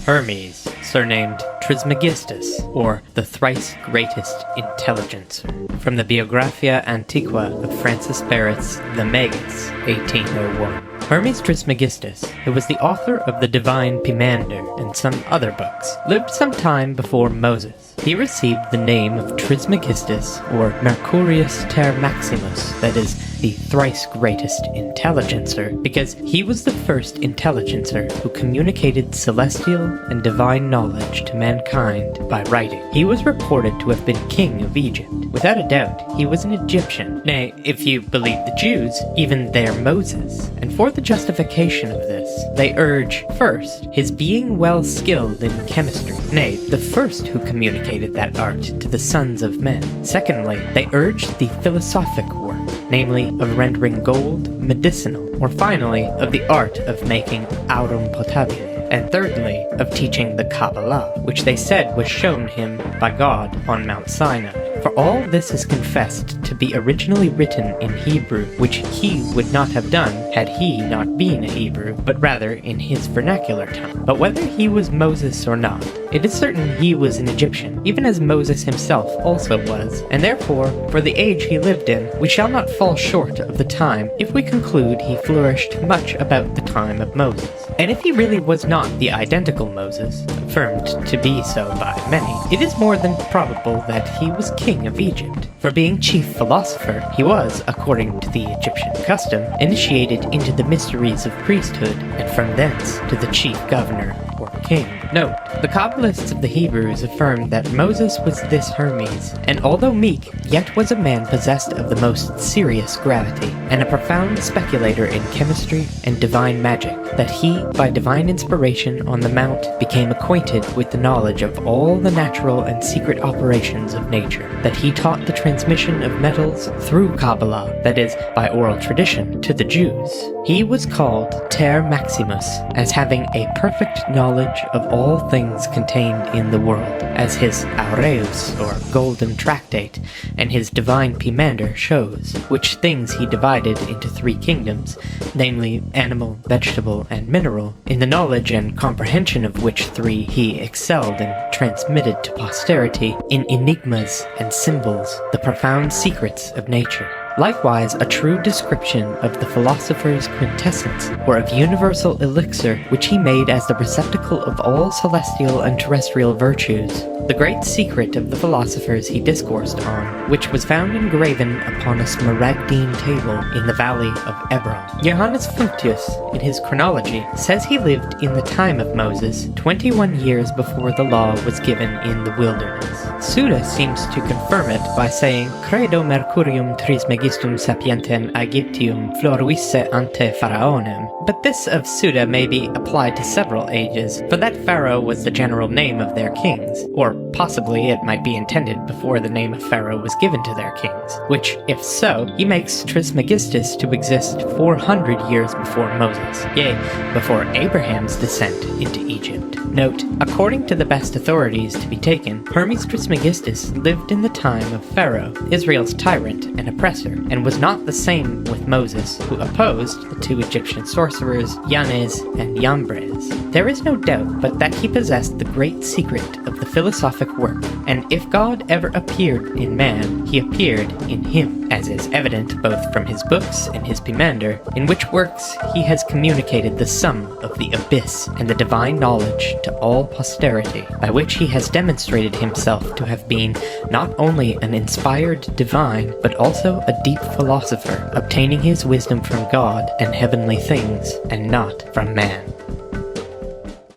Hermes, surnamed Trismegistus, or the thrice greatest intelligencer, from the Biographia Antiqua of Francis Barrett's The Magus, 1801. Hermes Trismegistus, who was the author of the Divine Pimander and some other books, lived some time before Moses. He received the name of Trismegistus, or Mercurius ter Maximus, that is, the thrice greatest intelligencer, because he was the first intelligencer who communicated celestial and divine knowledge to mankind by writing. He was reported to have been king of Egypt. Without a doubt, he was an Egyptian, nay, if you believe the Jews, even their Moses. And for the justification of this, they urge, first, his being well skilled in chemistry, nay, the first who communicated that art to the sons of men. Secondly, they urge the philosophic work, namely of rendering gold medicinal, or finally, of the art of making aurum potabile, and thirdly, of teaching the Kabbalah, which they said was shown him by God on Mount Sinai. For all this is confessed to be originally written in Hebrew, which he would not have done had he not been a Hebrew, but rather in his vernacular tongue. But whether he was Moses or not, it is certain he was an Egyptian, even as Moses himself also was, and therefore, for the age he lived in, we shall not fall short of the time if we conclude he flourished much about the time of Moses. And if he really was not the identical Moses, affirmed to be so by many, it is more than probable that he was king of Egypt. For being chief philosopher, he was, according to the Egyptian custom, initiated into the mysteries of priesthood, and from thence to the chief governor, or king. Note, the Kabbalists of the Hebrews affirmed that Moses was this Hermes, and although meek, yet was a man possessed of the most serious gravity, and a profound speculator in chemistry and divine magic, that he, by divine inspiration on the mount, became acquainted with the knowledge of all the natural and secret operations of nature, that he taught the transmission of metals through Kabbalah, that is, by oral tradition, to the Jews. He was called Ter Maximus, as having a perfect knowledge of all things contained in the world, as his Aureus, or golden tractate, and his divine Pimander shows, which things he divided into 3 kingdoms, namely animal, vegetable, and mineral, in the knowledge and comprehension of which 3 he excelled and transmitted to posterity in enigmas and symbols, the profound secrets of nature. Likewise, a true description of the philosopher's quintessence, or of universal elixir, which he made as the receptacle of all celestial and terrestrial virtues. The great secret of the philosophers he discoursed on, which was found engraven upon a smaragdine table in the valley of Ebron. Johannes Functius, in his chronology, says he lived in the time of Moses, 21 years before the law was given in the wilderness. Suda seems to confirm it by saying, Credo Mercurium Trismegistum sapientem Aegyptium floruisse ante Pharaonem. But this of Suda may be applied to several ages, for that Pharaoh was the general name of their kings, or possibly it might be intended before the name of Pharaoh was given to their kings, which, if so, he makes Trismegistus to exist 400 years before Moses, yea, before Abraham's descent into Egypt. Note, according to the best authorities to be taken, Hermes Trismegistus lived in the time of Pharaoh, Israel's tyrant and oppressor, and was not the same with Moses, who opposed the 2 Egyptian sorcerers, Yanes and Yambres. There is no doubt but that he possessed the great secret of the philosophic work, and if God ever appeared in man, he appeared in him, as is evident both from his books and his Pimander, in which works he has communicated the sum of the abyss and the divine knowledge to all posterity, by which he has demonstrated himself to have been not only an inspired divine, but also a deep philosopher, obtaining his wisdom from God and heavenly things, and not from man.